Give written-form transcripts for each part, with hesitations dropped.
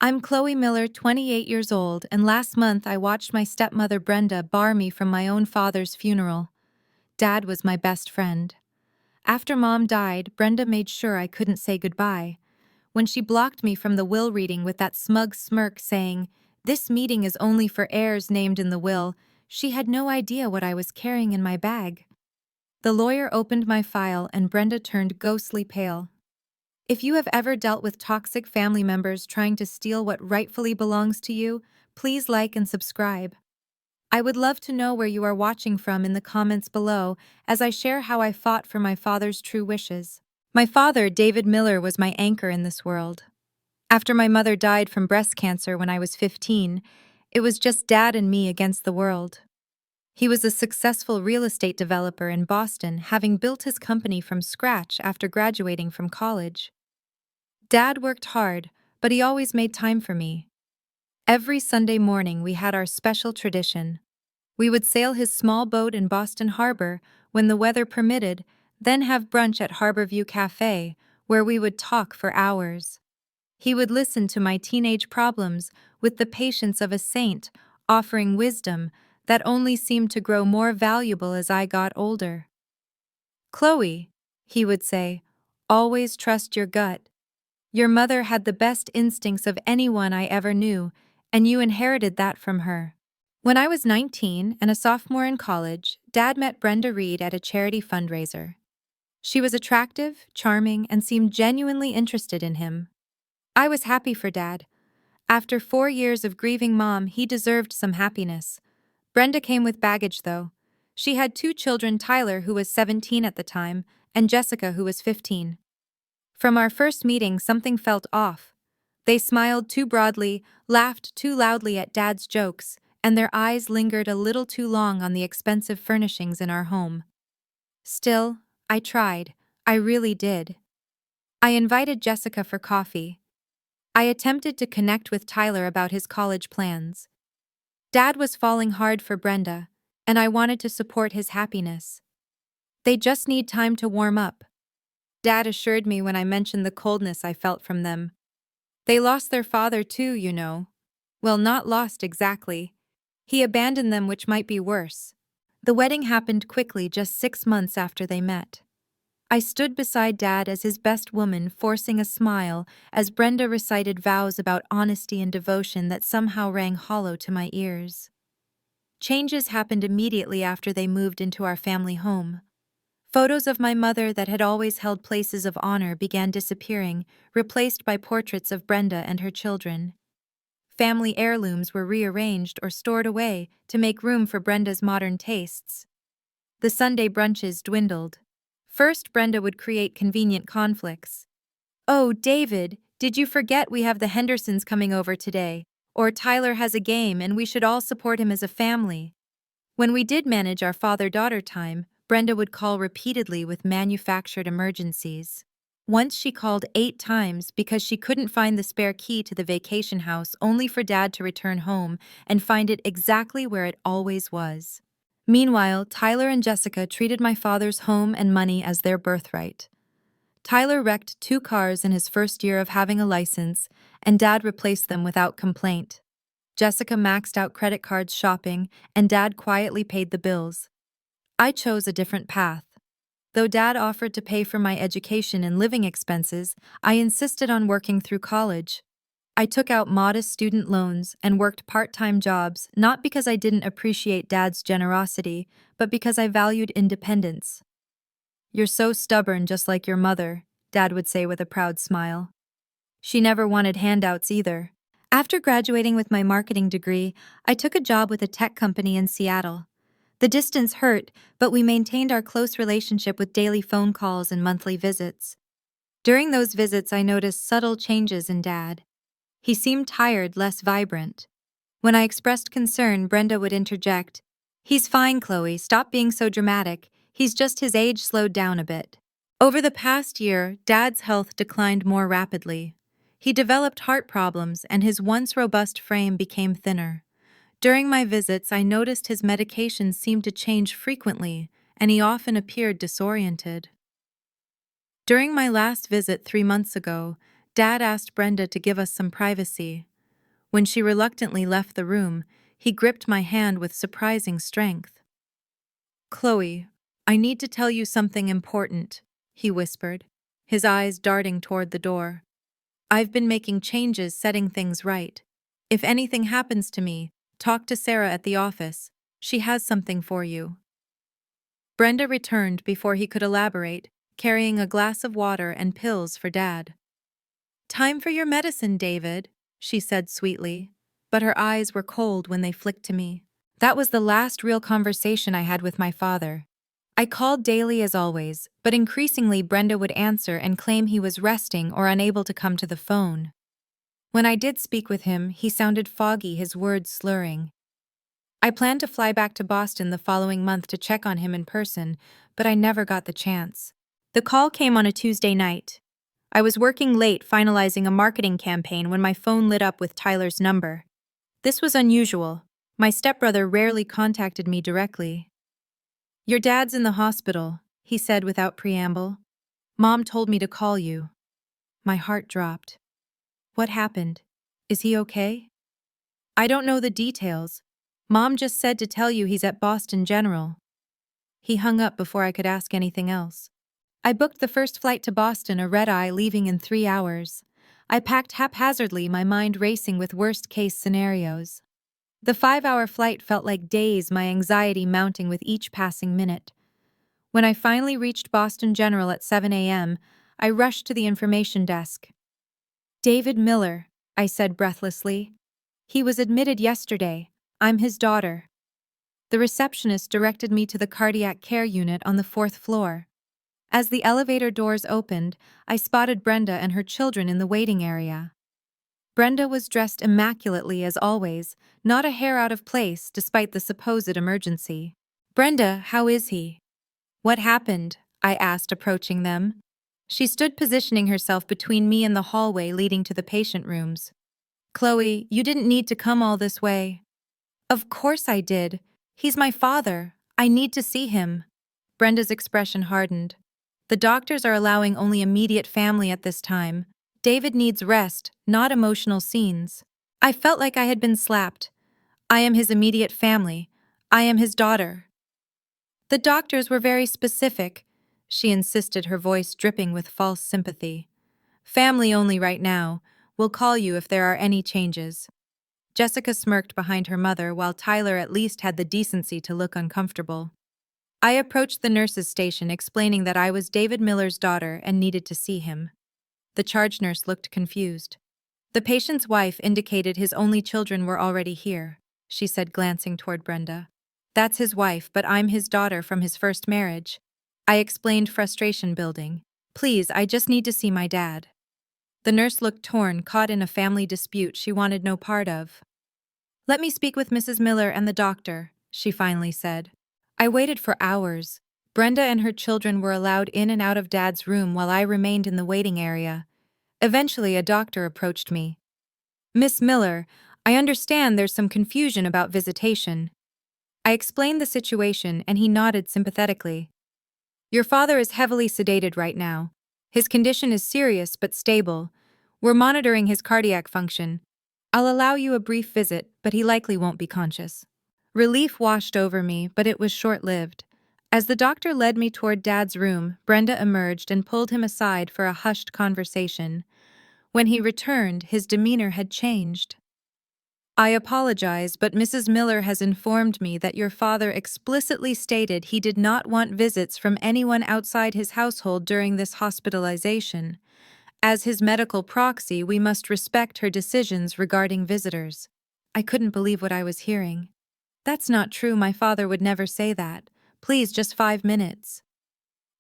I'm Chloe Miller, 28 years old, and last month I watched my stepmother Brenda bar me from my own father's funeral. Dad was my best friend. After Mom died, Brenda made sure I couldn't say goodbye. When she blocked me from the will reading with that smug smirk saying, "This meeting is only for heirs named in the will," she had no idea what I was carrying in my bag. The lawyer opened my file and Brenda turned ghostly pale. If you have ever dealt with toxic family members trying to steal what rightfully belongs to you, please like and subscribe. I would love to know where you are watching from in the comments below as I share how I fought for my father's true wishes. My father, David Miller, was my anchor in this world. After my mother died from breast cancer when I was 15, it was just Dad and me against the world. He was a successful real estate developer in Boston, having built his company from scratch after graduating from college. Dad worked hard, but he always made time for me. Every Sunday morning we had our special tradition. We would sail his small boat in Boston Harbor when the weather permitted, then have brunch at Harborview Cafe, where we would talk for hours. He would listen to my teenage problems with the patience of a saint, offering wisdom that only seemed to grow more valuable as I got older. "Chloe," he would say, "always trust your gut. Your mother had the best instincts of anyone I ever knew, and you inherited that from her." When I was 19 and a sophomore in college, Dad met Brenda Reed at a charity fundraiser. She was attractive, charming, and seemed genuinely interested in him. I was happy for Dad. After 4 years of grieving Mom, he deserved some happiness. Brenda came with baggage, though. She had 2 children, Tyler, who was 17 at the time, and Jessica, who was 15. From our first meeting, something felt off. They smiled too broadly, laughed too loudly at Dad's jokes, and their eyes lingered a little too long on the expensive furnishings in our home. Still, I tried. I really did. I invited Jessica for coffee. I attempted to connect with Tyler about his college plans. Dad was falling hard for Brenda, and I wanted to support his happiness. "They just need time to warm up," Dad assured me when I mentioned the coldness I felt from them. "They lost their father too, you know." Well, not lost exactly. He abandoned them, which might be worse. The wedding happened quickly, just 6 months after they met. I stood beside Dad as his best woman, forcing a smile as Brenda recited vows about honesty and devotion that somehow rang hollow to my ears. Changes happened immediately after they moved into our family home. Photos of my mother that had always held places of honor began disappearing, replaced by portraits of Brenda and her children. Family heirlooms were rearranged or stored away to make room for Brenda's modern tastes. The Sunday brunches dwindled. First, Brenda would create convenient conflicts. "Oh, David, did you forget we have the Hendersons coming over today? Or Tyler has a game and we should all support him as a family." When we did manage our father-daughter time, Brenda would call repeatedly with manufactured emergencies. Once she called 8 times because she couldn't find the spare key to the vacation house, only for Dad to return home and find it exactly where it always was. Meanwhile, Tyler and Jessica treated my father's home and money as their birthright. Tyler wrecked 2 cars in his first year of having a license, and Dad replaced them without complaint. Jessica maxed out credit cards shopping, and Dad quietly paid the bills. I chose a different path. Though Dad offered to pay for my education and living expenses, I insisted on working through college. I took out modest student loans and worked part-time jobs, not because I didn't appreciate Dad's generosity, but because I valued independence. "You're so stubborn, just like your mother," Dad would say with a proud smile. She never wanted handouts either. After graduating with my marketing degree, I took a job with a tech company in Seattle. The distance hurt, but we maintained our close relationship with daily phone calls and monthly visits. During those visits, I noticed subtle changes in Dad. He seemed tired, less vibrant. When I expressed concern, Brenda would interject, "He's fine, Chloe, stop being so dramatic. He's just his age slowed down a bit." Over the past year, Dad's health declined more rapidly. He developed heart problems and his once robust frame became thinner. During my visits, I noticed his medications seemed to change frequently, and he often appeared disoriented. During my last visit 3 months ago, Dad asked Brenda to give us some privacy. When she reluctantly left the room, he gripped my hand with surprising strength. "Chloe, I need to tell you something important," he whispered, his eyes darting toward the door. "I've been making changes, setting things right. If anything happens to me, talk to Sarah at the office. She has something for you." Brenda returned before he could elaborate, carrying a glass of water and pills for Dad. "Time for your medicine, David," she said sweetly, but her eyes were cold when they flicked to me. That was the last real conversation I had with my father. I called daily as always, but increasingly Brenda would answer and claim he was resting or unable to come to the phone. When I did speak with him, he sounded foggy, his words slurring. I planned to fly back to Boston the following month to check on him in person, but I never got the chance. The call came on a Tuesday night. I was working late finalizing a marketing campaign when my phone lit up with Tyler's number. This was unusual. My stepbrother rarely contacted me directly. "Your dad's in the hospital," he said without preamble. "Mom told me to call you." My heart dropped. "What happened? Is he okay?" "I don't know the details. Mom just said to tell you he's at Boston General." He hung up before I could ask anything else. I booked the first flight to Boston, a red-eye leaving in 3 hours. I packed haphazardly, my mind racing with worst-case scenarios. The 5-hour flight felt like days, my anxiety mounting with each passing minute. When I finally reached Boston General at 7 a.m., I rushed to the information desk. "David Miller," I said breathlessly. "He was admitted yesterday. I'm his daughter." The receptionist directed me to the cardiac care unit on the 4th floor. As the elevator doors opened, I spotted Brenda and her children in the waiting area. Brenda was dressed immaculately as always, not a hair out of place despite the supposed emergency. "Brenda, how is he?" "What happened?" I asked, approaching them. She stood positioning herself between me and the hallway leading to the patient rooms. "Chloe, you didn't need to come all this way." "Of course I did. He's my father. I need to see him." Brenda's expression hardened. "The doctors are allowing only immediate family at this time. David needs rest, not emotional scenes." I felt like I had been slapped. "I am his immediate family. I am his daughter." "The doctors were very specific," she insisted, her voice dripping with false sympathy. "Family only right now. We'll call you if there are any changes." Jessica smirked behind her mother, while Tyler at least had the decency to look uncomfortable. I approached the nurse's station, explaining that I was David Miller's daughter and needed to see him. The charge nurse looked confused. "The patient's wife indicated his only children were already here," she said, glancing toward Brenda. "That's his wife, but I'm his daughter from his first marriage." I explained, frustration building. "Please, I just need to see my dad." The nurse looked torn, caught in a family dispute she wanted no part of. "Let me speak with Mrs. Miller and the doctor," she finally said. I waited for hours. Brenda and her children were allowed in and out of Dad's room while I remained in the waiting area. Eventually, a doctor approached me. "Miss Miller, I understand there's some confusion about visitation." I explained the situation and he nodded sympathetically. "Your father is heavily sedated right now. His condition is serious but stable. We're monitoring his cardiac function. I'll allow you a brief visit, but he likely won't be conscious." Relief washed over me, but it was short-lived. As the doctor led me toward Dad's room, Brenda emerged and pulled him aside for a hushed conversation. When he returned, his demeanor had changed. "I apologize, but Mrs. Miller has informed me that your father explicitly stated he did not want visits from anyone outside his household during this hospitalization. As his medical proxy, we must respect her decisions regarding visitors." I couldn't believe what I was hearing. "That's not true, my father would never say that. Please, just 5 minutes."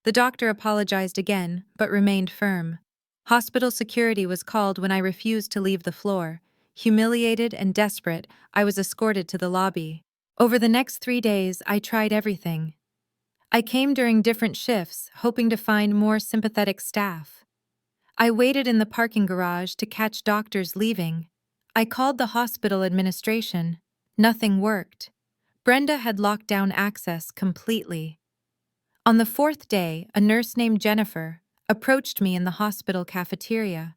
The doctor apologized again, but remained firm. Hospital security was called when I refused to leave the floor. Humiliated and desperate, I was escorted to the lobby. Over the next 3 days, I tried everything. I came during different shifts, hoping to find more sympathetic staff. I waited in the parking garage to catch doctors leaving. I called the hospital administration. Nothing worked. Brenda had locked down access completely. On the 4th day, a nurse named Jennifer approached me in the hospital cafeteria.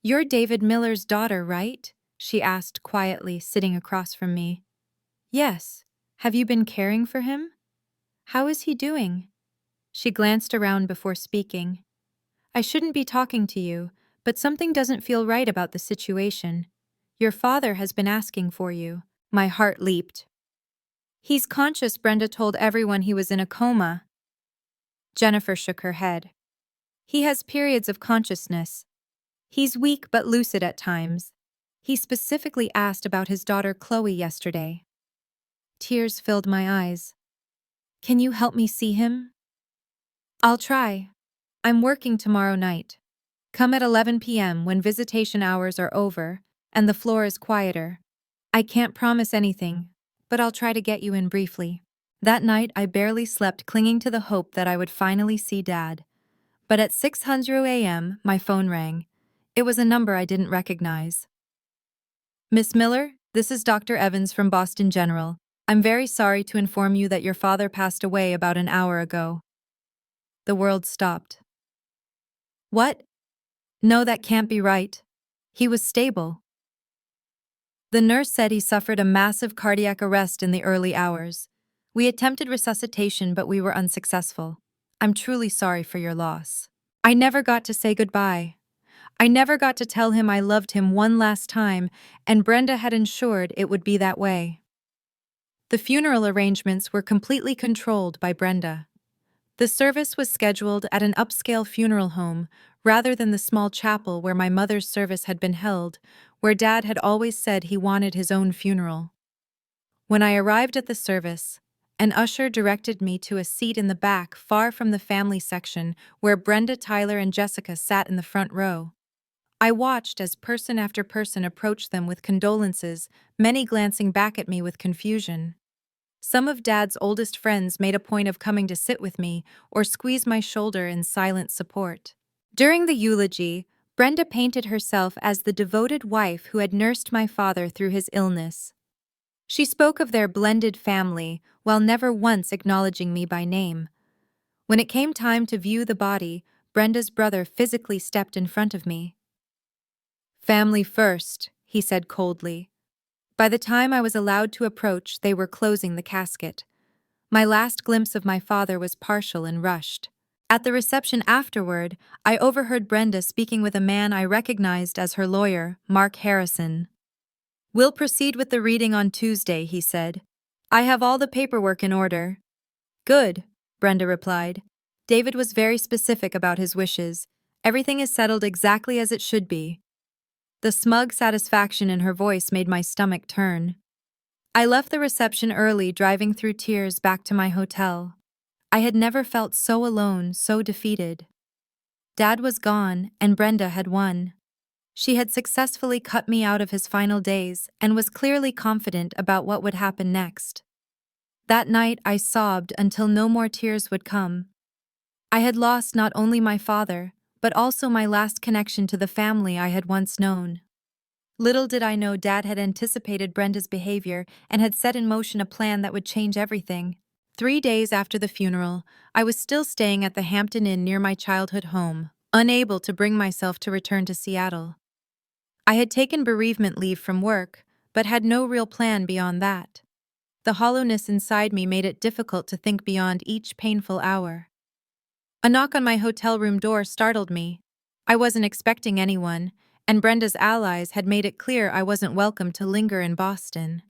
"You're David Miller's daughter, right?" she asked quietly, sitting across from me. Yes. Have you been caring for him? How is he doing? She glanced around before speaking. I shouldn't be talking to you, but something doesn't feel right about the situation. Your father has been asking for you. My heart leaped. He's conscious, Brenda told everyone he was in a coma. Jennifer shook her head. He has periods of consciousness. He's weak but lucid at times. He specifically asked about his daughter Chloe yesterday. Tears filled my eyes. Can you help me see him? I'll try. I'm working tomorrow night. Come at 11 p.m. when visitation hours are over and the floor is quieter. I can't promise anything, but I'll try to get you in briefly. That night I barely slept, clinging to the hope that I would finally see Dad. But at 6:00 a.m., my phone rang. It was a number I didn't recognize. Miss Miller, this is Dr. Evans from Boston General. I'm very sorry to inform you that your father passed away about an hour ago. The world stopped. What? No, that can't be right. He was stable. The nurse said he suffered a massive cardiac arrest in the early hours. We attempted resuscitation, but we were unsuccessful. I'm truly sorry for your loss. I never got to say goodbye. I never got to tell him I loved him one last time, and Brenda had ensured it would be that way. The funeral arrangements were completely controlled by Brenda. The service was scheduled at an upscale funeral home rather than the small chapel where my mother's service had been held, where Dad had always said he wanted his own funeral. When I arrived at the service, an usher directed me to a seat in the back, far from the family section, where Brenda, Tyler, and Jessica sat in the front row. I watched as person after person approached them with condolences, many glancing back at me with confusion. Some of Dad's oldest friends made a point of coming to sit with me or squeeze my shoulder in silent support. During the eulogy, Brenda painted herself as the devoted wife who had nursed my father through his illness. She spoke of their blended family while never once acknowledging me by name. When it came time to view the body, Brenda's brother physically stepped in front of me. Family first, he said coldly. By the time I was allowed to approach, they were closing the casket. My last glimpse of my father was partial and rushed. At the reception afterward, I overheard Brenda speaking with a man I recognized as her lawyer, Mark Harrison. We'll proceed with the reading on Tuesday, he said. I have all the paperwork in order. Good, Brenda replied. David was very specific about his wishes. Everything is settled exactly as it should be. The smug satisfaction in her voice made my stomach turn. I left the reception early, driving through tears back to my hotel. I had never felt so alone, so defeated. Dad was gone, and Brenda had won. She had successfully cut me out of his final days and was clearly confident about what would happen next. That night I sobbed until no more tears would come. I had lost not only my father, but also my last connection to the family I had once known. Little did I know Dad had anticipated Brenda's behavior and had set in motion a plan that would change everything. 3 days after the funeral, I was still staying at the Hampton Inn near my childhood home, unable to bring myself to return to Seattle. I had taken bereavement leave from work, but had no real plan beyond that. The hollowness inside me made it difficult to think beyond each painful hour. A knock on my hotel room door startled me. I wasn't expecting anyone, and Brenda's allies had made it clear I wasn't welcome to linger in Boston.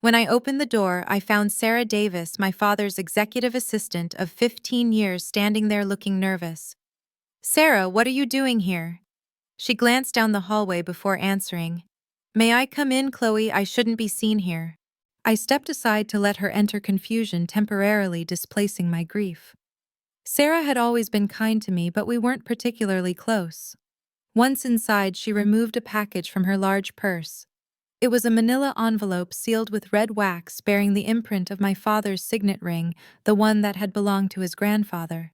When I opened the door, I found Sarah Davis, my father's executive assistant of 15 years, standing there looking nervous. Sarah, what are you doing here? She glanced down the hallway before answering. May I come in, Chloe? I shouldn't be seen here. I stepped aside to let her enter, confusion temporarily displacing my grief. Sarah had always been kind to me, but we weren't particularly close. Once inside, she removed a package from her large purse. It was a manila envelope sealed with red wax bearing the imprint of my father's signet ring, the one that had belonged to his grandfather.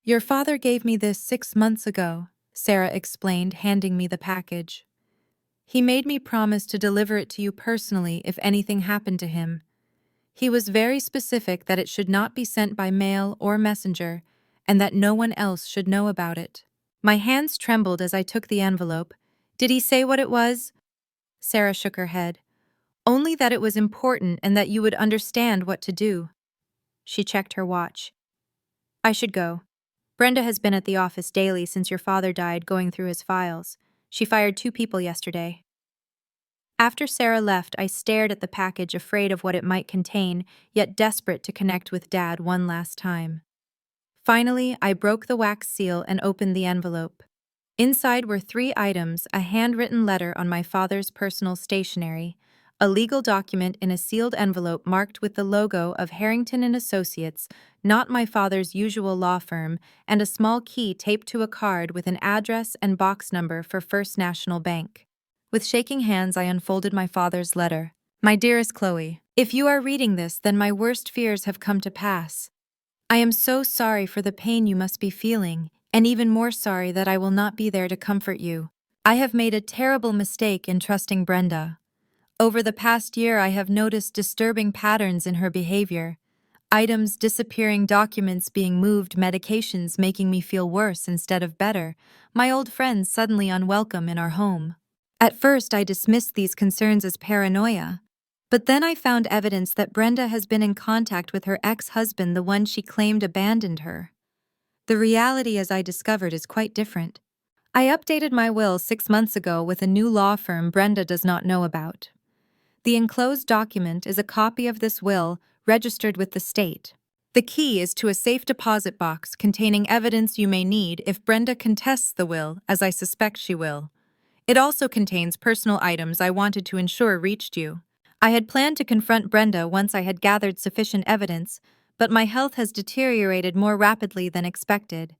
Your father gave me this 6 months ago, Sarah explained, handing me the package. He made me promise to deliver it to you personally if anything happened to him. He was very specific that it should not be sent by mail or messenger, and that no one else should know about it. My hands trembled as I took the envelope. Did he say what it was? Sarah shook her head. Only that it was important and that you would understand what to do. She checked her watch. I should go. Brenda has been at the office daily since your father died, going through his files. She fired 2 people yesterday. After Sarah left, I stared at the package, afraid of what it might contain, yet desperate to connect with Dad one last time. Finally, I broke the wax seal and opened the envelope. Inside were 3 items: a handwritten letter on my father's personal stationery, a legal document in a sealed envelope marked with the logo of Harrington and Associates, not my father's usual law firm, and a small key taped to a card with an address and box number for First National Bank. With shaking hands, I unfolded my father's letter. My dearest Chloe, if you are reading this, then my worst fears have come to pass. I am so sorry for the pain you must be feeling, and even more sorry that I will not be there to comfort you. I have made a terrible mistake in trusting Brenda. Over the past year, I have noticed disturbing patterns in her behavior. Items disappearing, documents being moved, medications making me feel worse instead of better, my old friends suddenly unwelcome in our home. At first, I dismissed these concerns as paranoia. But then I found evidence that Brenda has been in contact with her ex-husband, the one she claimed abandoned her. The reality, as I discovered, is quite different. I updated my will 6 months ago with a new law firm Brenda does not know about. The enclosed document is a copy of this will, registered with the state. The key is to a safe deposit box containing evidence you may need if Brenda contests the will, as I suspect she will. It also contains personal items I wanted to ensure reached you. I had planned to confront Brenda once I had gathered sufficient evidence, but my health has deteriorated more rapidly than expected.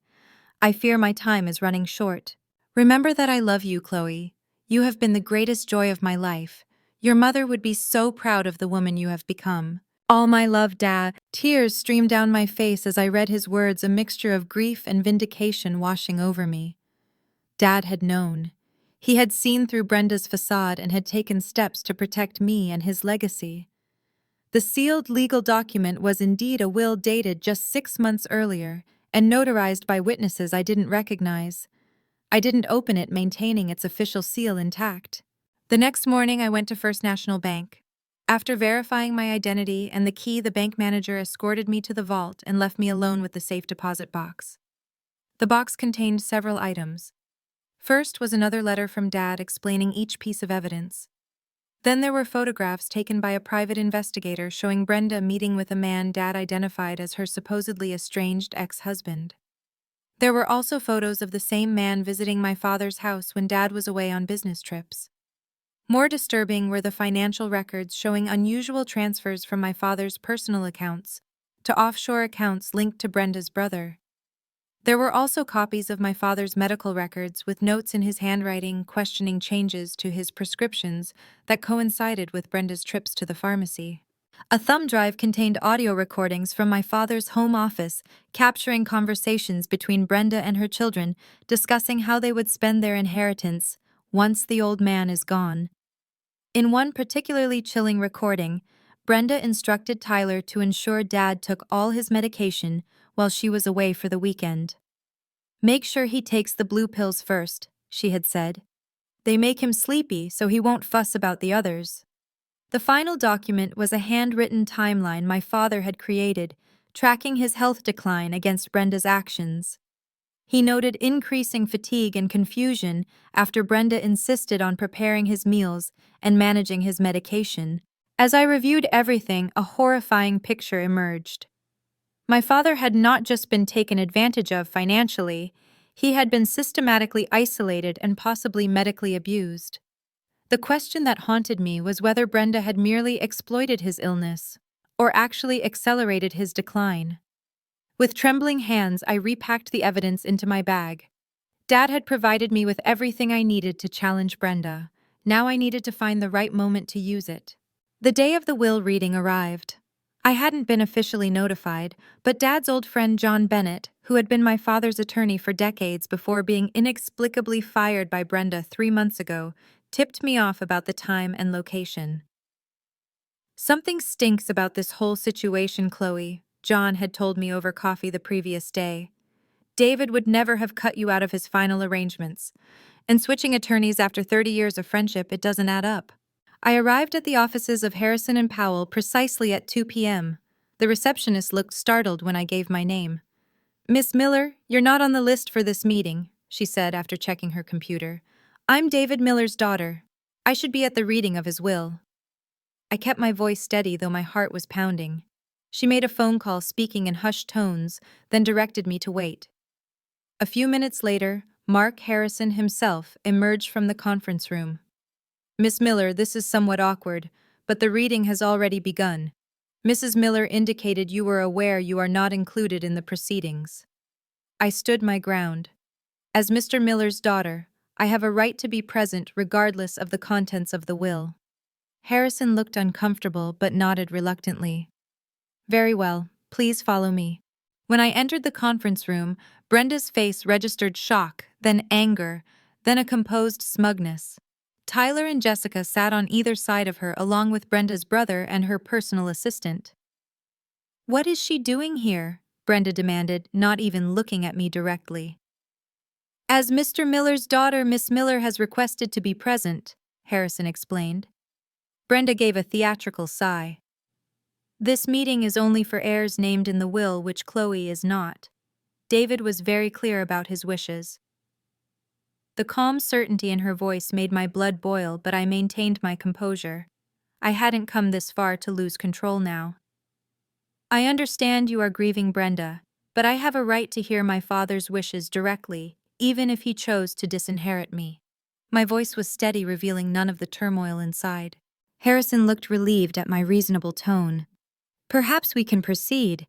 I fear my time is running short. Remember that I love you, Chloe. You have been the greatest joy of my life. Your mother would be so proud of the woman you have become. All my love, Dad. Tears streamed down my face as I read his words, a mixture of grief and vindication washing over me. Dad had known. He had seen through Brenda's facade and had taken steps to protect me and his legacy. The sealed legal document was indeed a will dated just 6 months earlier and notarized by witnesses I didn't recognize. I didn't open it, maintaining its official seal intact. The next morning, I went to First National Bank. After verifying my identity and the key, the bank manager escorted me to the vault and left me alone with the safe deposit box. The box contained several items. First was another letter from Dad explaining each piece of evidence. Then there were photographs taken by a private investigator showing Brenda meeting with a man Dad identified as her supposedly estranged ex-husband. There were also photos of the same man visiting my father's house when Dad was away on business trips. More disturbing were the financial records showing unusual transfers from my father's personal accounts to offshore accounts linked to Brenda's brother. There were also copies of my father's medical records with notes in his handwriting questioning changes to his prescriptions that coincided with Brenda's trips to the pharmacy. A thumb drive contained audio recordings from my father's home office, capturing conversations between Brenda and her children, discussing how they would spend their inheritance once the old man is gone. In one particularly chilling recording, Brenda instructed Tyler to ensure Dad took all his medication while she was away for the weekend. "Make sure he takes the blue pills first," she had said. "They make him sleepy, so he won't fuss about the others." The final document was a handwritten timeline my father had created, tracking his health decline against Brenda's actions. He noted increasing fatigue and confusion after Brenda insisted on preparing his meals and managing his medication. As I reviewed everything, a horrifying picture emerged. My father had not just been taken advantage of financially, he had been systematically isolated and possibly medically abused. The question that haunted me was whether Brenda had merely exploited his illness or actually accelerated his decline. With trembling hands, I repacked the evidence into my bag. Dad had provided me with everything I needed to challenge Brenda. Now I needed to find the right moment to use it. The day of the will reading arrived. I hadn't been officially notified, but Dad's old friend John Bennett, who had been my father's attorney for decades before being inexplicably fired by Brenda 3 months ago, tipped me off about the time and location. "Something stinks about this whole situation, Chloe," John had told me over coffee the previous day. "David would never have cut you out of his final arrangements. And switching attorneys after 30 years of friendship, it doesn't add up. I arrived at the offices of Harrison and Powell precisely at 2 p.m. The receptionist looked startled when I gave my name. "Miss Miller, you're not on the list for this meeting," she said after checking her computer. "I'm David Miller's daughter. I should be at the reading of his will." I kept my voice steady though my heart was pounding. She made a phone call speaking in hushed tones, then directed me to wait. A few minutes later, Mark Harrison himself emerged from the conference room. "Miss Miller, this is somewhat awkward, but the reading has already begun. Mrs. Miller indicated you were aware you are not included in the proceedings." I stood my ground. As Mr. Miller's daughter, I have a right to be present regardless of the contents of the will. Harrison looked uncomfortable but nodded reluctantly. "Very well, please follow me." When I entered the conference room, Brenda's face registered shock, then anger, then a composed smugness. Tyler and Jessica sat on either side of her along with Brenda's brother and her personal assistant. "What is she doing here?" Brenda demanded, not even looking at me directly. "As Mr. Miller's daughter, Miss Miller has requested to be present," Harrison explained. Brenda gave a theatrical sigh. "This meeting is only for heirs named in the will, which Chloe is not. David was very clear about his wishes." The calm certainty in her voice made my blood boil, but I maintained my composure. I hadn't come this far to lose control now. "I understand you are grieving Brenda, but I have a right to hear my father's wishes directly, even if he chose to disinherit me." My voice was steady, revealing none of the turmoil inside. Harrison looked relieved at my reasonable tone. "Perhaps we can proceed.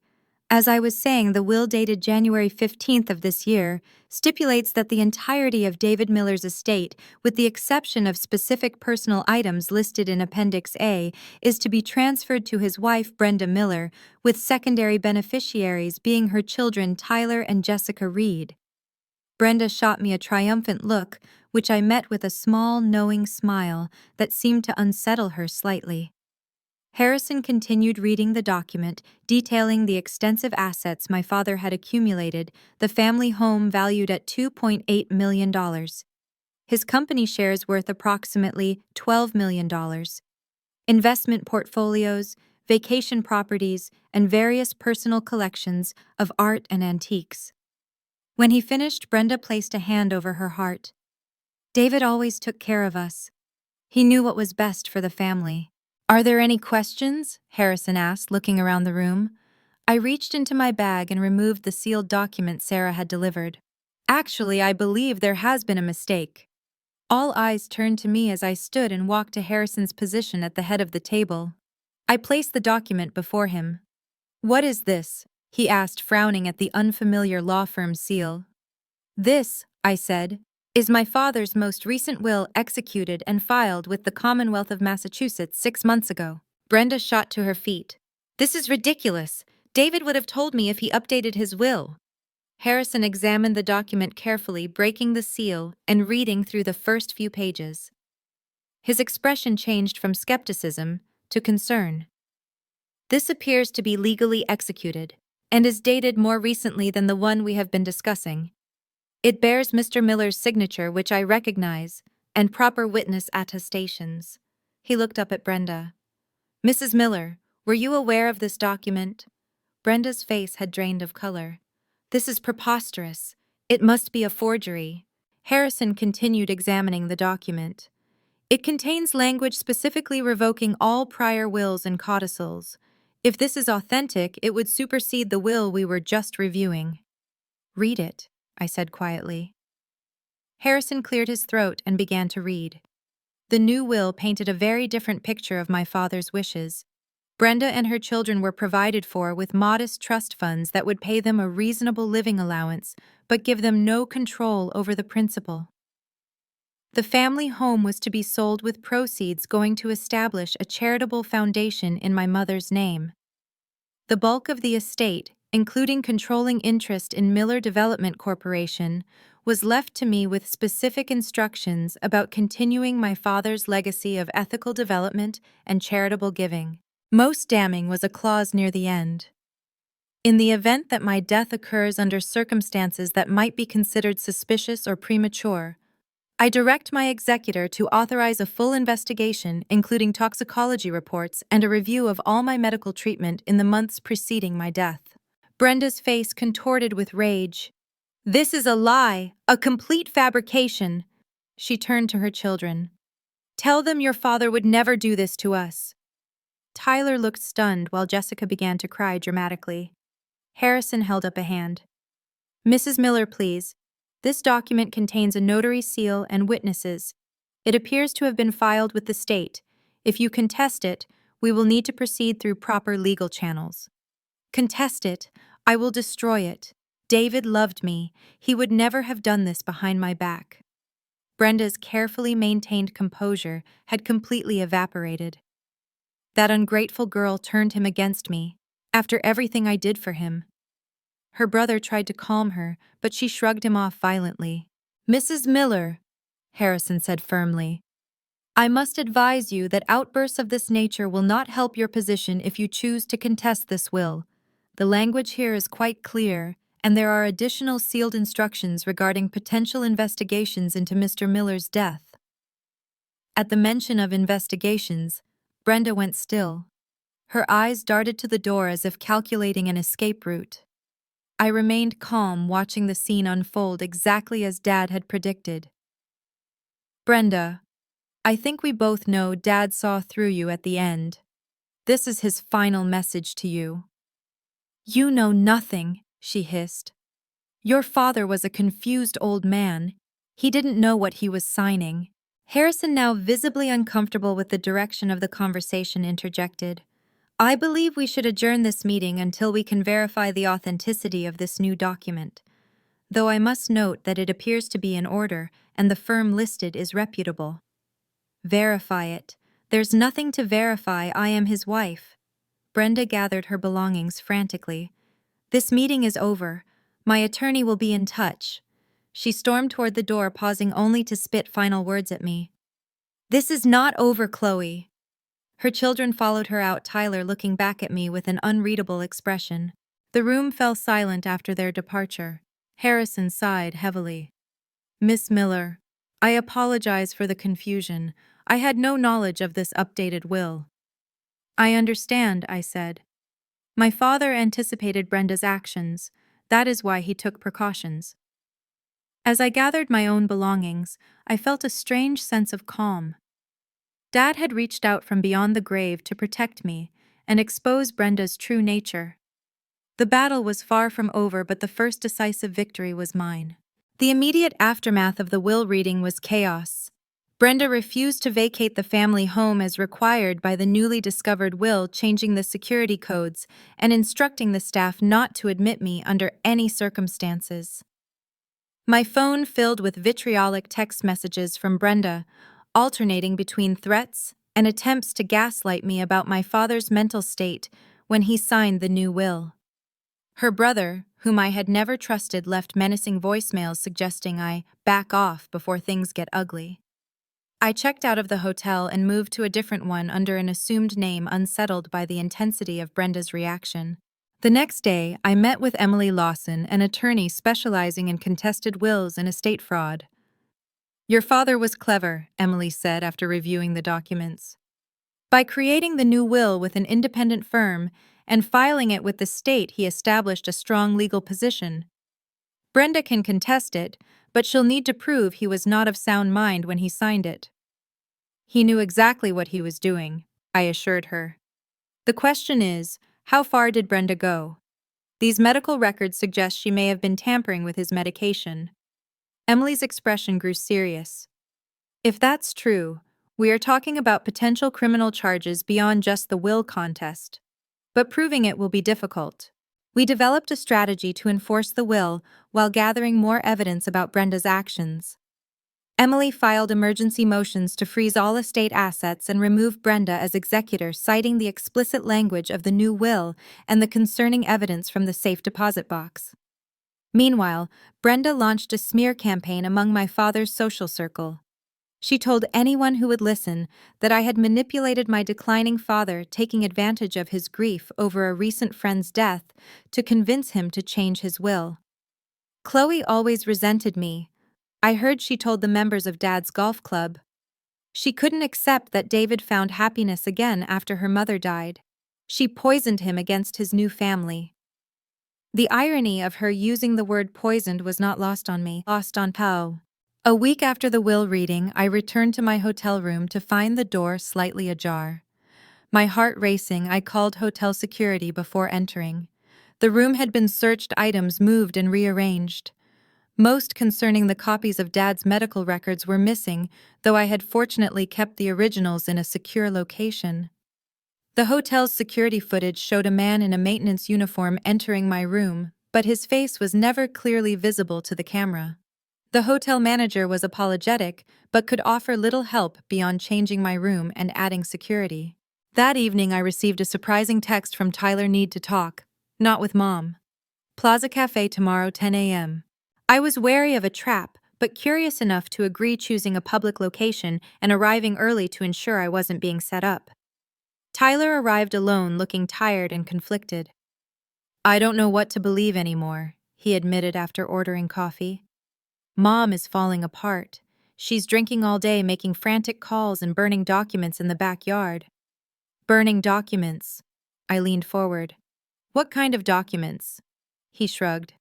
As I was saying, the will dated January 15th of this year stipulates that the entirety of David Miller's estate, with the exception of specific personal items listed in Appendix A, is to be transferred to his wife Brenda Miller, with secondary beneficiaries being her children Tyler and Jessica Reed." Brenda shot me a triumphant look, which I met with a small, knowing smile that seemed to unsettle her slightly. Harrison continued reading the document, detailing the extensive assets my father had accumulated, the family home valued at $2.8 million. His company shares worth approximately $12 million. Investment portfolios, vacation properties, and various personal collections of art and antiques. When he finished, Brenda placed a hand over her heart. "David always took care of us. He knew what was best for the family." "Are there any questions?" Harrison asked, looking around the room. I reached into my bag and removed the sealed document Sarah had delivered. "Actually, I believe there has been a mistake." All eyes turned to me as I stood and walked to Harrison's position at the head of the table. I placed the document before him. "What is this?" he asked, frowning at the unfamiliar law firm seal. "This," I said, "is my father's most recent will executed and filed with the Commonwealth of Massachusetts 6 months ago." Brenda shot to her feet. "This is ridiculous. David would have told me if he updated his will." Harrison examined the document carefully, breaking the seal and reading through the first few pages. His expression changed from skepticism to concern. "This appears to be legally executed, and is dated more recently than the one we have been discussing. It bears Mr. Miller's signature, which I recognize, and proper witness attestations." He looked up at Brenda. "Mrs. Miller, were you aware of this document?" Brenda's face had drained of color. "This is preposterous. It must be a forgery." Harrison continued examining the document. "It contains language specifically revoking all prior wills and codicils. If this is authentic, it would supersede the will we were just reviewing." "Read it," I said quietly. Harrison cleared his throat and began to read. The new will painted a very different picture of my father's wishes. Brenda and her children were provided for with modest trust funds that would pay them a reasonable living allowance, but give them no control over the principal. The family home was to be sold with proceeds going to establish a charitable foundation in my mother's name. The bulk of the estate, including controlling interest in Miller Development Corporation, was left to me with specific instructions about continuing my father's legacy of ethical development and charitable giving. Most damning was a clause near the end. "In the event that my death occurs under circumstances that might be considered suspicious or premature, I direct my executor to authorize a full investigation, including toxicology reports and a review of all my medical treatment in the months preceding my death. Brenda's face contorted with rage. This is a lie, a complete fabrication. She turned to her children. Tell them your father would never do this to us. Tyler looked stunned while Jessica began to cry dramatically. Harrison held up a hand. Mrs. Miller, please. This document contains a notary seal and witnesses. It appears to have been filed with the state. If you contest it, we will need to proceed through proper legal channels. Contest it. I will destroy it. David loved me. He would never have done this behind my back. Brenda's carefully maintained composure had completely evaporated. That ungrateful girl turned him against me, after everything I did for him. Her brother tried to calm her, but she shrugged him off violently. Mrs. Miller, Harrison said firmly, I must advise you that outbursts of this nature will not help your position if you choose to contest this will. The language here is quite clear, and there are additional sealed instructions regarding potential investigations into Mr. Miller's death. At the mention of investigations, Brenda went still. Her eyes darted to the door as if calculating an escape route. I remained calm, watching the scene unfold exactly as Dad had predicted. Brenda, I think we both know Dad saw through you at the end. This is his final message to you. You know nothing, she hissed. Your father was a confused old man. He didn't know what he was signing. Harrison, now visibly uncomfortable with the direction of the conversation, interjected. I believe we should adjourn this meeting until we can verify the authenticity of this new document. Though I must note that it appears to be in order and the firm listed is reputable. Verify it. There's nothing to verify. I am his wife. Brenda gathered her belongings frantically. This meeting is over. My attorney will be in touch. She stormed toward the door, pausing only to spit final words at me. This is not over, Chloe. Her children followed her out, Tyler looking back at me with an unreadable expression. The room fell silent after their departure. Harrison sighed heavily. Miss Miller, I apologize for the confusion. I had no knowledge of this updated will. I understand, I said. My father anticipated Brenda's actions. That is why he took precautions. As I gathered my own belongings, I felt a strange sense of calm. Dad had reached out from beyond the grave to protect me and expose Brenda's true nature. The battle was far from over, but the first decisive victory was mine. The immediate aftermath of the will reading was chaos. Brenda refused to vacate the family home as required by the newly discovered will, changing the security codes and instructing the staff not to admit me under any circumstances. My phone filled with vitriolic text messages from Brenda, alternating between threats and attempts to gaslight me about my father's mental state when he signed the new will. Her brother, whom I had never trusted, left menacing voicemails suggesting I back off before things get ugly. I checked out of the hotel and moved to a different one under an assumed name, unsettled by the intensity of Brenda's reaction. The next day, I met with Emily Lawson, an attorney specializing in contested wills and estate fraud. Your father was clever, Emily said after reviewing the documents. By creating the new will with an independent firm and filing it with the state, he established a strong legal position. Brenda can contest it, but she'll need to prove he was not of sound mind when he signed it. He knew exactly what he was doing, I assured her. The question is, how far did Brenda go? These medical records suggest she may have been tampering with his medication. Emily's expression grew serious. If that's true, we are talking about potential criminal charges beyond just the will contest. But proving it will be difficult. We developed a strategy to enforce the will while gathering more evidence about Brenda's actions. Emily filed emergency motions to freeze all estate assets and remove Brenda as executor, citing the explicit language of the new will and the concerning evidence from the safe deposit box. Meanwhile, Brenda launched a smear campaign among my father's social circle. She told anyone who would listen that I had manipulated my declining father, taking advantage of his grief over a recent friend's death to convince him to change his will. Chloe always resented me, I heard she told the members of Dad's golf club. She couldn't accept that David found happiness again after her mother died. She poisoned him against his new family. The irony of her using the word poisoned was not lost on me, lost on Poe. A week after the will reading, I returned to my hotel room to find the door slightly ajar. My heart racing, I called hotel security before entering. The room had been searched, items moved and rearranged. Most concerning the copies of Dad's medical records were missing, though I had fortunately kept the originals in a secure location. The hotel's security footage showed a man in a maintenance uniform entering my room, but his face was never clearly visible to the camera. The hotel manager was apologetic, but could offer little help beyond changing my room and adding security. That evening I received a surprising text from Tyler. Need to talk. Not with Mom. Plaza Cafe tomorrow 10 a.m. I was wary of a trap, but curious enough to agree, choosing a public location and arriving early to ensure I wasn't being set up. Tyler arrived alone, looking tired and conflicted. I don't know what to believe anymore, he admitted after ordering coffee. Mom is falling apart. She's drinking all day, making frantic calls and burning documents in the backyard. Burning documents. I leaned forward. What kind of documents? He shrugged.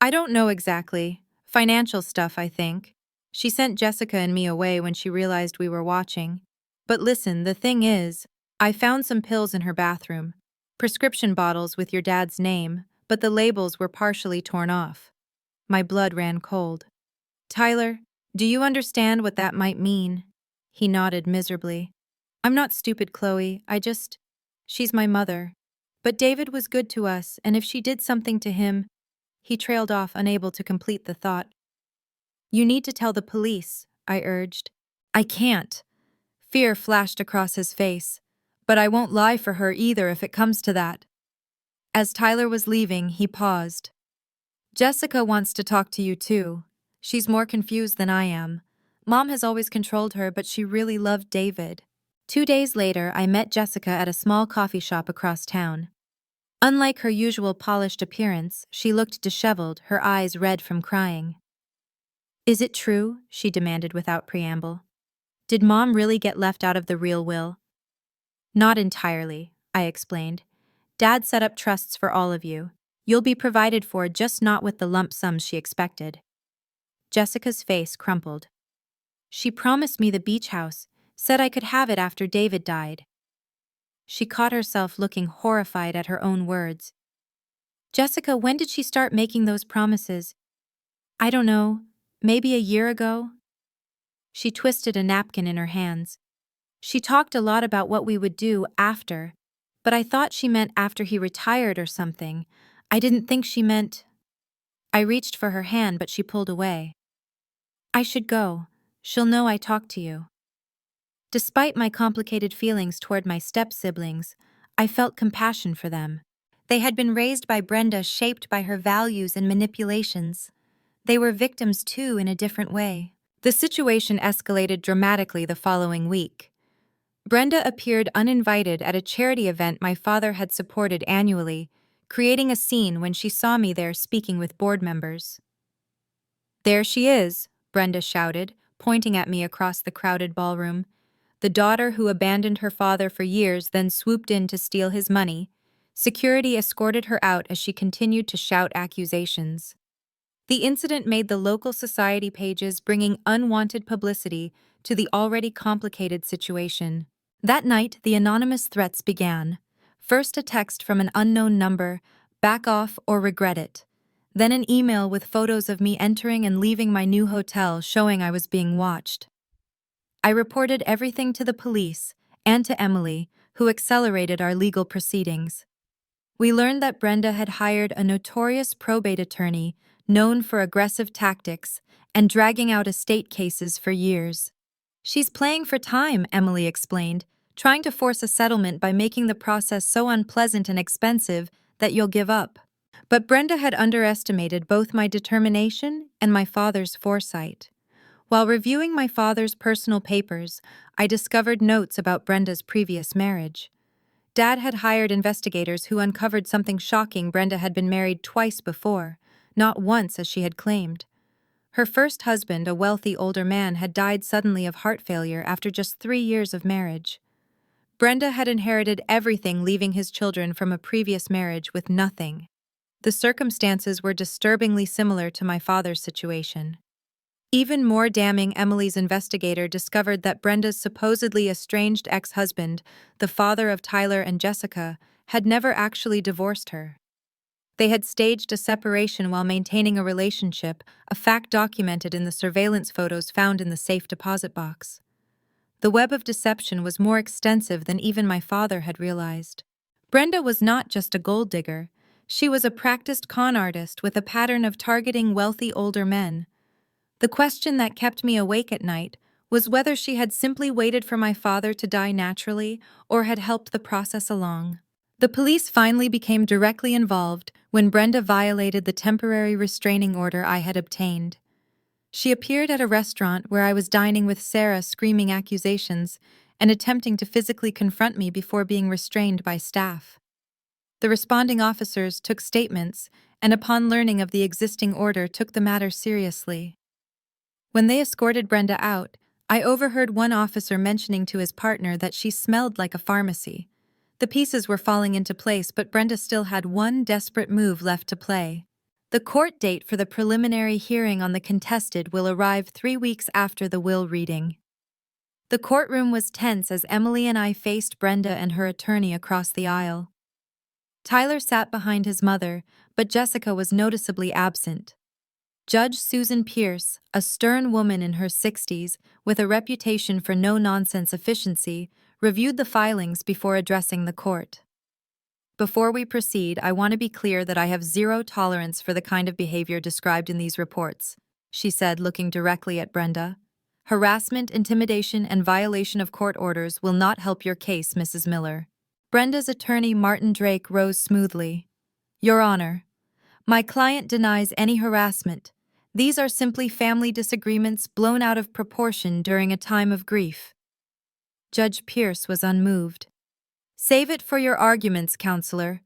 I don't know exactly. Financial stuff, I think. She sent Jessica and me away when she realized we were watching. But listen, the thing is, I found some pills in her bathroom. Prescription bottles with your dad's name, but the labels were partially torn off. My blood ran cold. Tyler, do you understand what that might mean? He nodded miserably. I'm not stupid, Chloe, she's my mother. But David was good to us, and if she did something to him... He trailed off, unable to complete the thought. You need to tell the police, I urged. I can't. Fear flashed across his face. But I won't lie for her either if it comes to that. As Tyler was leaving, he paused. Jessica wants to talk to you too. She's more confused than I am. Mom has always controlled her, but she really loved David. 2 days later, I met Jessica at a small coffee shop across town. Unlike her usual polished appearance, she looked disheveled, her eyes red from crying. Is it true? She demanded without preamble. Did Mom really get left out of the real will? Not entirely, I explained. Dad set up trusts for all of you. You'll be provided for, just not with the lump sums she expected. Jessica's face crumpled. She promised me the beach house, said I could have it after David died. She caught herself looking horrified at her own words. Jessica, when did she start making those promises? I don't know, maybe a year ago? She twisted a napkin in her hands. She talked a lot about what we would do after, but I thought she meant after he retired or something. I didn't think she meant... I reached for her hand, but she pulled away. I should go. She'll know I talked to you. Despite my complicated feelings toward my step-siblings, I felt compassion for them. They had been raised by Brenda, shaped by her values and manipulations. They were victims too, in a different way. The situation escalated dramatically the following week. Brenda appeared uninvited at a charity event my father had supported annually, creating a scene when she saw me there speaking with board members. There she is, Brenda shouted, pointing at me across the crowded ballroom. The daughter who abandoned her father for years, then swooped in to steal his money. Security escorted her out as she continued to shout accusations. The incident made the local society pages, bringing unwanted publicity to the already complicated situation. That night, the anonymous threats began. First a text from an unknown number, back off or regret it. Then an email with photos of me entering and leaving my new hotel showing I was being watched. I reported everything to the police and to Emily, who accelerated our legal proceedings. We learned that Brenda had hired a notorious probate attorney known for aggressive tactics and dragging out estate cases for years. She's playing for time, Emily explained, trying to force a settlement by making the process so unpleasant and expensive that you'll give up. But Brenda had underestimated both my determination and my father's foresight. While reviewing my father's personal papers, I discovered notes about Brenda's previous marriage. Dad had hired investigators who uncovered something shocking. Brenda had been married twice before, not once as she had claimed. Her first husband, a wealthy older man, had died suddenly of heart failure after just 3 years of marriage. Brenda had inherited everything, leaving his children from a previous marriage with nothing. The circumstances were disturbingly similar to my father's situation. Even more damning, Emily's investigator discovered that Brenda's supposedly estranged ex-husband, the father of Tyler and Jessica, had never actually divorced her. They had staged a separation while maintaining a relationship, a fact documented in the surveillance photos found in the safe deposit box. The web of deception was more extensive than even my father had realized. Brenda was not just a gold digger. She was a practiced con artist with a pattern of targeting wealthy older men. The question that kept me awake at night was whether she had simply waited for my father to die naturally or had helped the process along. The police finally became directly involved when Brenda violated the temporary restraining order I had obtained. She appeared at a restaurant where I was dining with Sarah, screaming accusations and attempting to physically confront me before being restrained by staff. The responding officers took statements and, upon learning of the existing order, took the matter seriously. When they escorted Brenda out, I overheard one officer mentioning to his partner that she smelled like a pharmacy. The pieces were falling into place, but Brenda still had one desperate move left to play. The court date for the preliminary hearing on the contested will arrive 3 weeks after the will reading. The courtroom was tense as Emily and I faced Brenda and her attorney across the aisle. Tyler sat behind his mother, but Jessica was noticeably absent. Judge Susan Pierce, a stern woman in her 60s with a reputation for no-nonsense efficiency, reviewed the filings before addressing the court. Before we proceed, I want to be clear that I have zero tolerance for the kind of behavior described in these reports, she said, looking directly at Brenda. Harassment, intimidation, and violation of court orders will not help your case, Mrs. Miller. Brenda's attorney, Martin Drake, rose smoothly. Your Honor, my client denies any harassment. These are simply family disagreements blown out of proportion during a time of grief. Judge Pierce was unmoved. Save it for your arguments, counselor.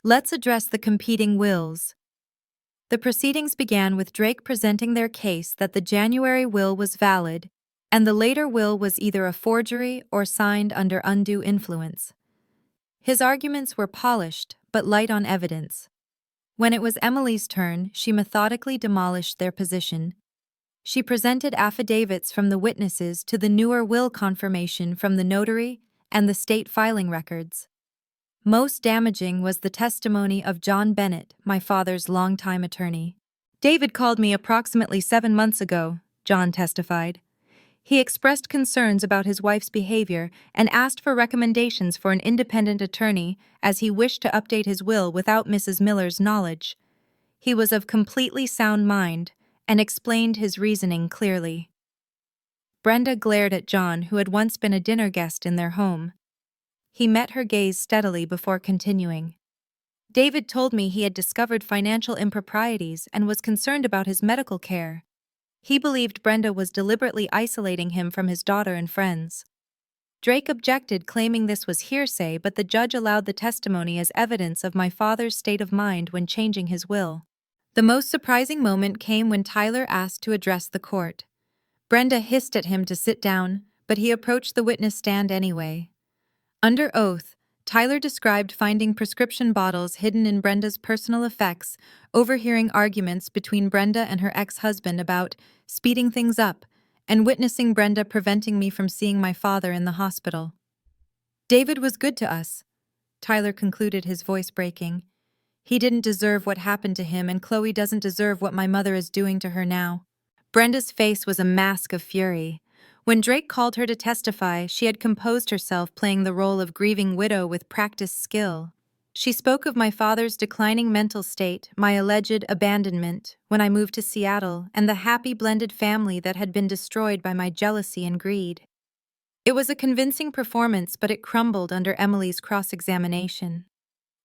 Let's address the competing wills. The proceedings began with Drake presenting their case that the January will was valid, and the later will was either a forgery or signed under undue influence. His arguments were polished, but light on evidence. When it was Emily's turn, she methodically demolished their position. She presented affidavits from the witnesses to the newer will confirmation from the notary and the state filing records. Most damaging was the testimony of John Bennett, my father's longtime attorney. David called me approximately 7 months ago, John testified. He expressed concerns about his wife's behavior and asked for recommendations for an independent attorney as he wished to update his will without Mrs. Miller's knowledge. He was of completely sound mind and explained his reasoning clearly. Brenda glared at John, who had once been a dinner guest in their home. He met her gaze steadily before continuing. David told me he had discovered financial improprieties and was concerned about his medical care. He believed Brenda was deliberately isolating him from his daughter and friends. Drake objected, claiming this was hearsay, but the judge allowed the testimony as evidence of my father's state of mind when changing his will. The most surprising moment came when Tyler asked to address the court. Brenda hissed at him to sit down, but he approached the witness stand anyway. Under oath, Tyler described finding prescription bottles hidden in Brenda's personal effects, overhearing arguments between Brenda and her ex-husband about speeding things up, and witnessing Brenda preventing me from seeing my father in the hospital. David was good to us, Tyler concluded, his voice breaking. He didn't deserve what happened to him, and Chloe doesn't deserve what my mother is doing to her now. Brenda's face was a mask of fury. When Drake called her to testify, she had composed herself, playing the role of grieving widow with practiced skill. She spoke of my father's declining mental state, my alleged abandonment when I moved to Seattle, and the happy blended family that had been destroyed by my jealousy and greed. It was a convincing performance, but it crumbled under Emily's cross-examination.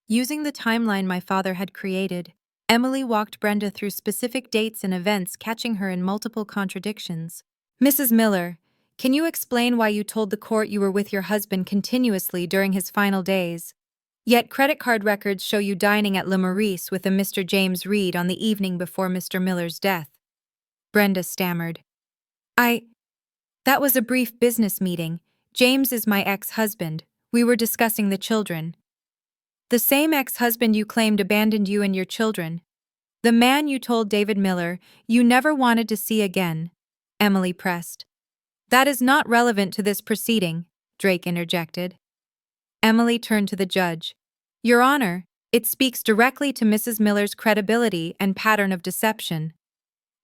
Using the timeline my father had created, Emily walked Brenda through specific dates and events, catching her in multiple contradictions. Mrs. Miller, can you explain why you told the court you were with your husband continuously during his final days? Yet credit card records show you dining at Le Maurice with a Mr. James Reed on the evening before Mr. Miller's death. Brenda stammered. I. That was a brief business meeting. James is my ex-husband. We were discussing the children. The same ex-husband you claimed abandoned you and your children. The man you told David Miller you never wanted to see again, Emily pressed. That is not relevant to this proceeding, Drake interjected. Emily turned to the judge. Your Honor, it speaks directly to Mrs. Miller's credibility and pattern of deception.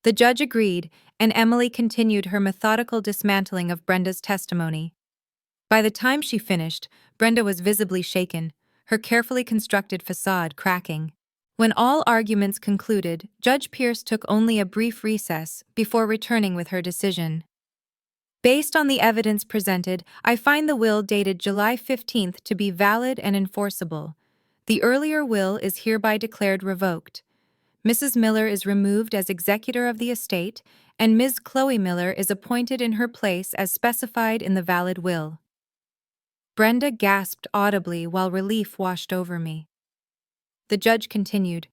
The judge agreed, and Emily continued her methodical dismantling of Brenda's testimony. By the time she finished, Brenda was visibly shaken, her carefully constructed facade cracking. When all arguments concluded, Judge Pierce took only a brief recess before returning with her decision. Based on the evidence presented, I find the will dated July 15th to be valid and enforceable. The earlier will is hereby declared revoked. Mrs. Miller is removed as executor of the estate, and Ms. Chloe Miller is appointed in her place as specified in the valid will. Brenda gasped audibly while relief washed over me. The judge continued.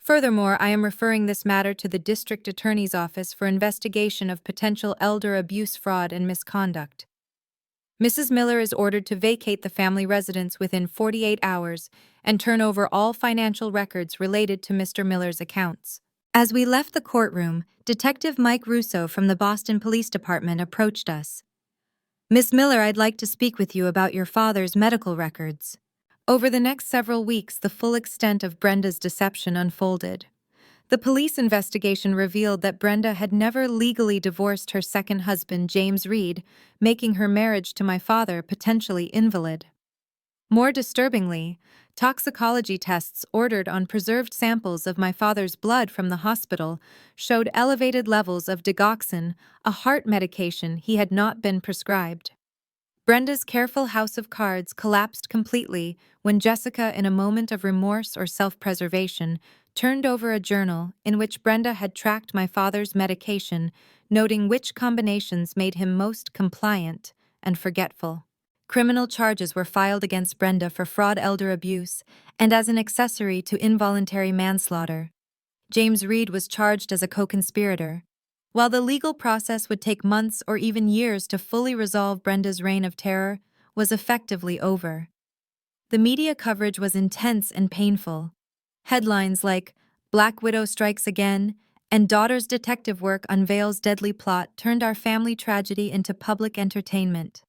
Furthermore, I am referring this matter to the District Attorney's Office for investigation of potential elder abuse, fraud, and misconduct. Mrs. Miller is ordered to vacate the family residence within 48 hours and turn over all financial records related to Mr. Miller's accounts. As we left the courtroom, Detective Mike Russo from the Boston Police Department approached us. Miss Miller, I'd like to speak with you about your father's medical records. Over the next several weeks, the full extent of Brenda's deception unfolded. The police investigation revealed that Brenda had never legally divorced her second husband, James Reed, making her marriage to my father potentially invalid. More disturbingly, toxicology tests ordered on preserved samples of my father's blood from the hospital showed elevated levels of digoxin, a heart medication he had not been prescribed. Brenda's careful house of cards collapsed completely when Jessica, in a moment of remorse or self-preservation, turned over a journal in which Brenda had tracked my father's medication, noting which combinations made him most compliant and forgetful. Criminal charges were filed against Brenda for fraud, elder abuse, and as an accessory to involuntary manslaughter. James Reed was charged as a co-conspirator. While the legal process would take months or even years to fully resolve, Brenda's reign of terror was effectively over. The media coverage was intense and painful. Headlines like "Black Widow Strikes Again" and "Daughter's Detective Work Unveils Deadly Plot" turned our family tragedy into public entertainment.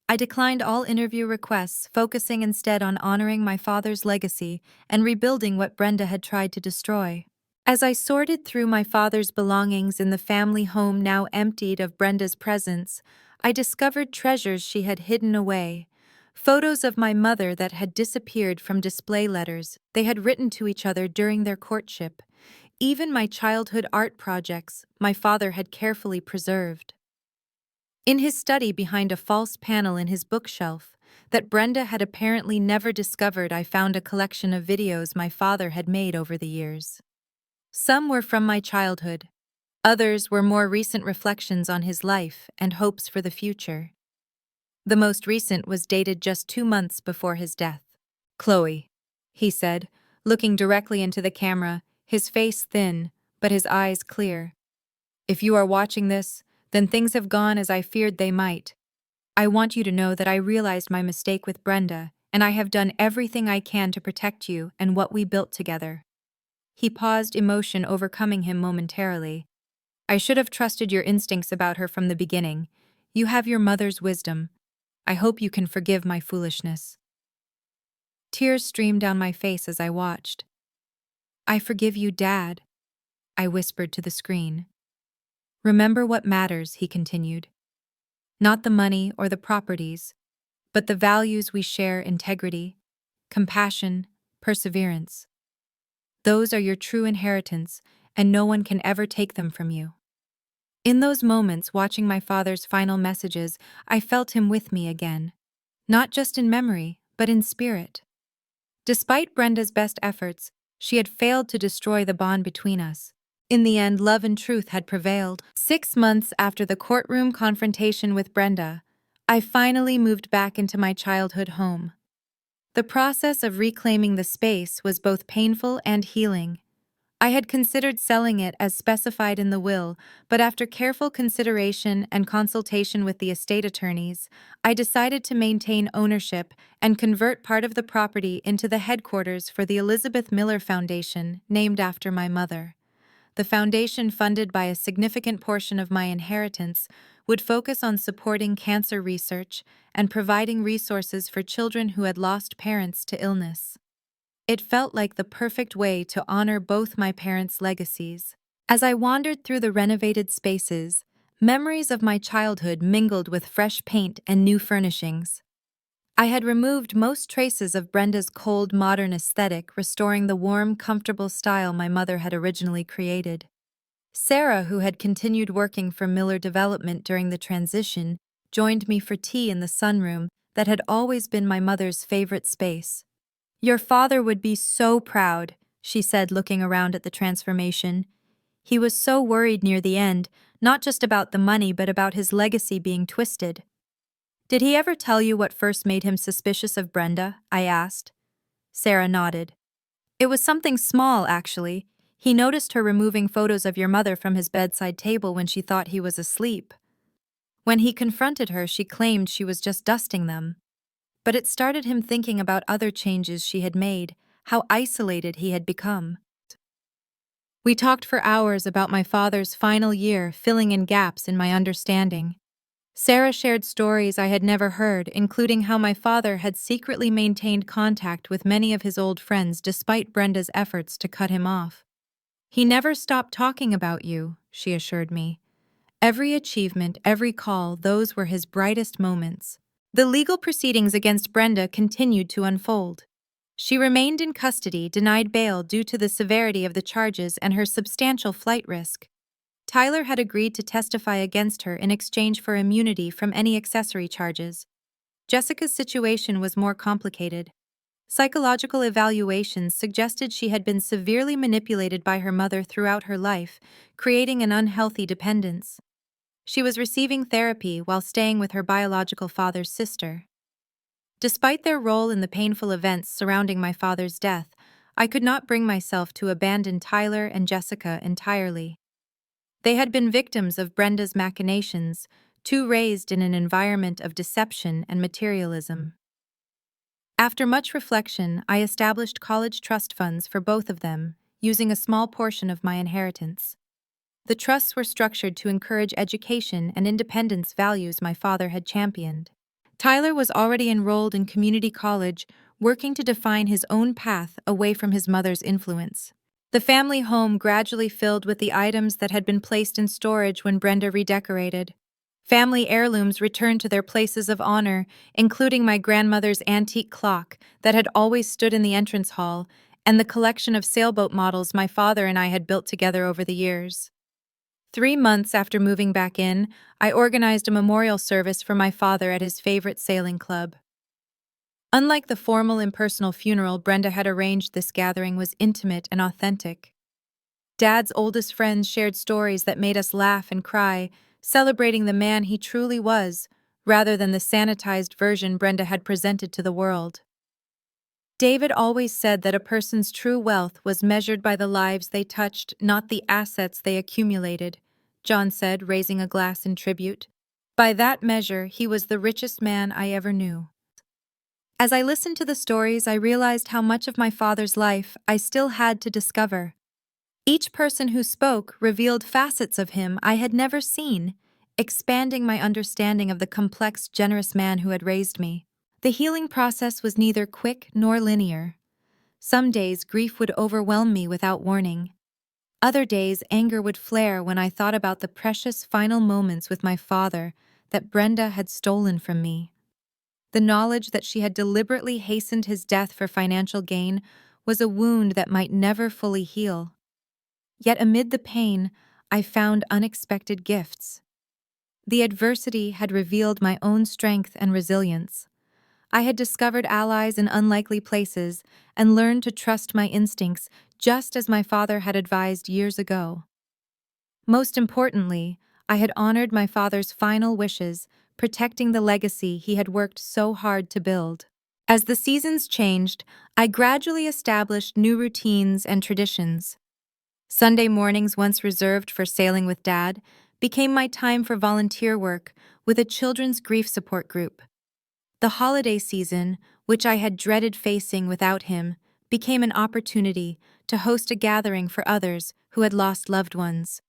I declined all interview requests, focusing instead on honoring my father's legacy and rebuilding what Brenda had tried to destroy. As I sorted through my father's belongings in the family home now emptied of Brenda's presence, I discovered treasures she had hidden away. Photos of my mother that had disappeared from display letters they had written to each other during their courtship. Even my childhood art projects my father had carefully preserved. In his study behind a false panel in his bookshelf that Brenda had apparently never discovered, I found a collection of videos my father had made over the years. Some were from my childhood. Others were more recent reflections on his life and hopes for the future. The most recent was dated just 2 months before his death. "Chloe," he said, looking directly into the camera, his face thin, but his eyes clear. "If you are watching this, then things have gone as I feared they might. I want you to know that I realized my mistake with Brenda, and I have done everything I can to protect you and what we built together." He paused, emotion overcoming him momentarily. "I should have trusted your instincts about her from the beginning. You have your mother's wisdom. I hope you can forgive my foolishness." Tears streamed down my face as I watched. "I forgive you, Dad," I whispered to the screen. "Remember what matters," he continued. "Not the money or the properties, but the values we share: integrity, compassion, perseverance. Those are your true inheritance, and no one can ever take them from you." In those moments, watching my father's final messages, I felt him with me again. Not just in memory, but in spirit. Despite Brenda's best efforts, she had failed to destroy the bond between us. In the end, love and truth had prevailed. 6 months after the courtroom confrontation with Brenda, I finally moved back into my childhood home. The process of reclaiming the space was both painful and healing. I had considered selling it as specified in the will, but after careful consideration and consultation with the estate attorneys, I decided to maintain ownership and convert part of the property into the headquarters for the Elizabeth Miller Foundation, named after my mother. The foundation, funded by a significant portion of my inheritance, would focus on supporting cancer research and providing resources for children who had lost parents to illness. It felt like the perfect way to honor both my parents' legacies. As I wandered through the renovated spaces, memories of my childhood mingled with fresh paint and new furnishings. I had removed most traces of Brenda's cold, modern aesthetic, restoring the warm, comfortable style my mother had originally created. Sarah, who had continued working for Miller Development during the transition, joined me for tea in the sunroom that had always been my mother's favorite space. "Your father would be so proud," she said, looking around at the transformation. "He was so worried near the end, not just about the money but about his legacy being twisted." "Did he ever tell you what first made him suspicious of Brenda?" I asked. Sarah nodded. "It was something small, actually. He noticed her removing photos of your mother from his bedside table when she thought he was asleep. When he confronted her, she claimed she was just dusting them. But it started him thinking about other changes she had made, how isolated he had become." We talked for hours about my father's final year, filling in gaps in my understanding. Sarah shared stories I had never heard, including how my father had secretly maintained contact with many of his old friends despite Brenda's efforts to cut him off. "He never stopped talking about you," she assured me. "Every achievement, every call, those were his brightest moments." The legal proceedings against Brenda continued to unfold. She remained in custody, denied bail due to the severity of the charges and her substantial flight risk. Tyler had agreed to testify against her in exchange for immunity from any accessory charges. Jessica's situation was more complicated. Psychological evaluations suggested she had been severely manipulated by her mother throughout her life, creating an unhealthy dependence. She was receiving therapy while staying with her biological father's sister. Despite their role in the painful events surrounding my father's death, I could not bring myself to abandon Tyler and Jessica entirely. They had been victims of Brenda's machinations, two raised in an environment of deception and materialism. After much reflection, I established college trust funds for both of them, using a small portion of my inheritance. The trusts were structured to encourage education and independence, values my father had championed. Tyler was already enrolled in community college, working to define his own path away from his mother's influence. The family home gradually filled with the items that had been placed in storage when Brenda redecorated. Family heirlooms returned to their places of honor, including my grandmother's antique clock that had always stood in the entrance hall, and the collection of sailboat models my father and I had built together over the years. 3 months after moving back in, I organized a memorial service for my father at his favorite sailing club. Unlike the formal, impersonal funeral Brenda had arranged, this gathering was intimate and authentic. Dad's oldest friends shared stories that made us laugh and cry, celebrating the man he truly was, rather than the sanitized version Brenda had presented to the world. David always said that a person's true wealth was measured by the lives they touched, not the assets they accumulated, John said, raising a glass in tribute. By that measure, he was the richest man I ever knew. As I listened to the stories, I realized how much of my father's life I still had to discover. Each person who spoke revealed facets of him I had never seen, expanding my understanding of the complex, generous man who had raised me. The healing process was neither quick nor linear. Some days grief would overwhelm me without warning. Other days anger would flare when I thought about the precious final moments with my father that Brenda had stolen from me. The knowledge that she had deliberately hastened his death for financial gain was a wound that might never fully heal. Yet amid the pain, I found unexpected gifts. The adversity had revealed my own strength and resilience. I had discovered allies in unlikely places and learned to trust my instincts, just as my father had advised years ago. Most importantly, I had honored my father's final wishes, protecting the legacy he had worked so hard to build. As the seasons changed, I gradually established new routines and traditions. Sunday mornings, once reserved for sailing with Dad, became my time for volunteer work with a children's grief support group. The holiday season, which I had dreaded facing without him, became an opportunity to host a gathering for others who had lost loved ones.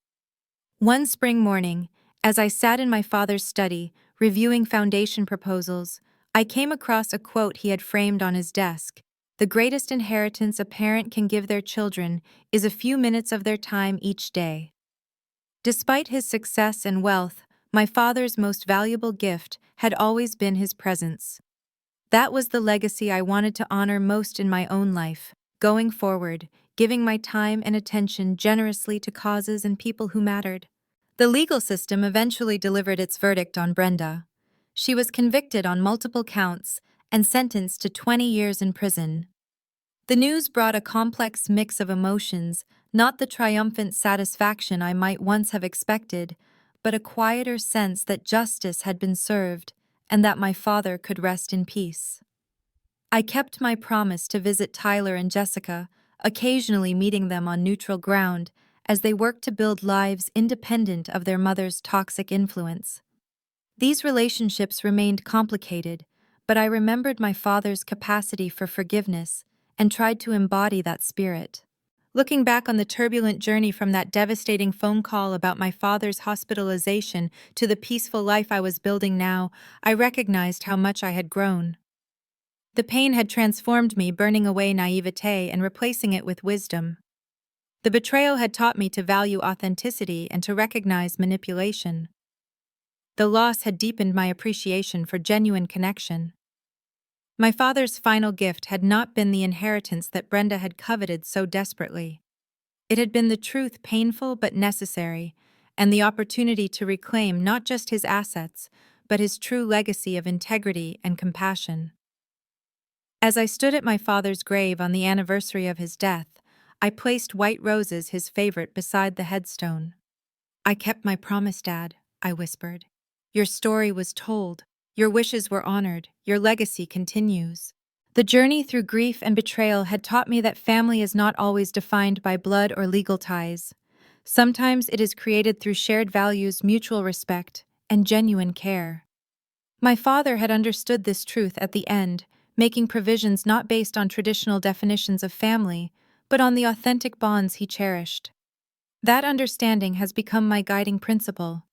One spring morning, as I sat in my father's study, reviewing foundation proposals, I came across a quote he had framed on his desk. The greatest inheritance a parent can give their children is a few minutes of their time each day. Despite his success and wealth, my father's most valuable gift had always been his presence. That was the legacy I wanted to honor most in my own life, going forward, giving my time and attention generously to causes and people who mattered. The legal system eventually delivered its verdict on Brenda. She was convicted on multiple counts and sentenced to 20 years in prison. The news brought a complex mix of emotions, not the triumphant satisfaction I might once have expected, but a quieter sense that justice had been served and that my father could rest in peace. I kept my promise to visit Tyler and Jessica, occasionally meeting them on neutral ground as they worked to build lives independent of their mother's toxic influence. These relationships remained complicated, but I remembered my father's capacity for forgiveness and tried to embody that spirit. Looking back on the turbulent journey from that devastating phone call about my father's hospitalization to the peaceful life I was building now, I recognized how much I had grown. The pain had transformed me, burning away naivete and replacing it with wisdom. The betrayal had taught me to value authenticity and to recognize manipulation. The loss had deepened my appreciation for genuine connection. My father's final gift had not been the inheritance that Brenda had coveted so desperately. It had been the truth, painful but necessary, and the opportunity to reclaim not just his assets, but his true legacy of integrity and compassion. As I stood at my father's grave on the anniversary of his death, I placed white roses, his favorite, beside the headstone. "I kept my promise, Dad," I whispered. "Your story was told, your wishes were honored, your legacy continues." The journey through grief and betrayal had taught me that family is not always defined by blood or legal ties. Sometimes it is created through shared values, mutual respect, and genuine care. My father had understood this truth at the end, making provisions not based on traditional definitions of family, but on the authentic bonds he cherished. That understanding has become my guiding principle.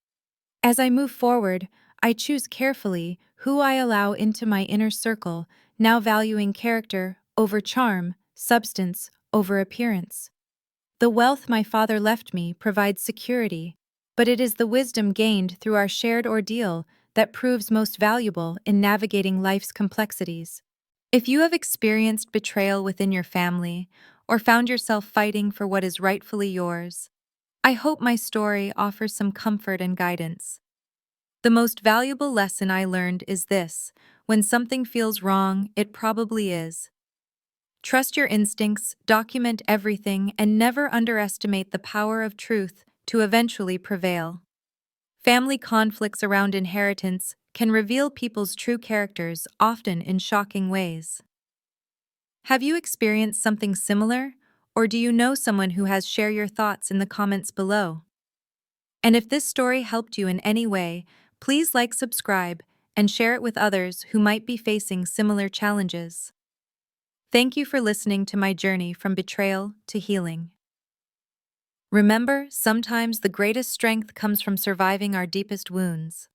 As I move forward, I choose carefully who I allow into my inner circle, now valuing character over charm, substance over appearance. The wealth my father left me provides security, but it is the wisdom gained through our shared ordeal that proves most valuable in navigating life's complexities. If you have experienced betrayal within your family or found yourself fighting for what is rightfully yours, I hope my story offers some comfort and guidance. The most valuable lesson I learned is this: when something feels wrong, it probably is. Trust your instincts, document everything, and never underestimate the power of truth to eventually prevail. Family conflicts around inheritance can reveal people's true characters, often in shocking ways. Have you experienced something similar, or do you know someone who has? Share your thoughts in the comments below. And if this story helped you in any way, please like, subscribe, and share it with others who might be facing similar challenges. Thank you for listening to my journey from betrayal to healing. Remember, sometimes the greatest strength comes from surviving our deepest wounds.